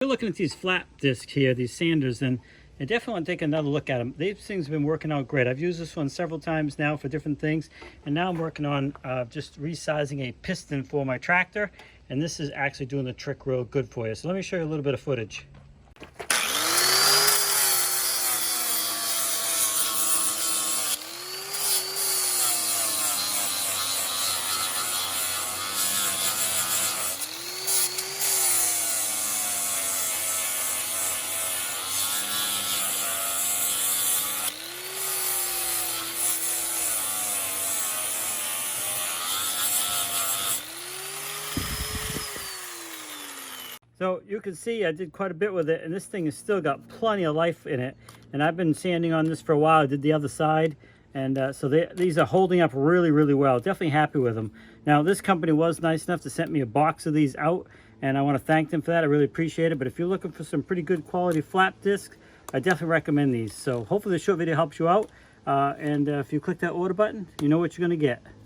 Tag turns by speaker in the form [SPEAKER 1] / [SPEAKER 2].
[SPEAKER 1] We're looking at these flap discs here, these sanders, and I definitely want to take another look at them. These things have been working out great. I've used this one several times now for different things, and now I'm working on just resizing a piston for my tractor, and this is actually doing the trick real good for you. So let me show you a little bit of footage. So you can see I did quite a bit with it, and this thing has still got plenty of life in it. And I've been sanding on this for a while. I did the other side, and so these are holding up really, really well. Definitely happy with them. Now, this company was nice enough to send me a box of these out, and I want to thank them for that. I really appreciate it. But if you're looking for some pretty good quality flap discs, I definitely recommend these. So hopefully this short video helps you out. And if you click that order button, you know what you're going to get.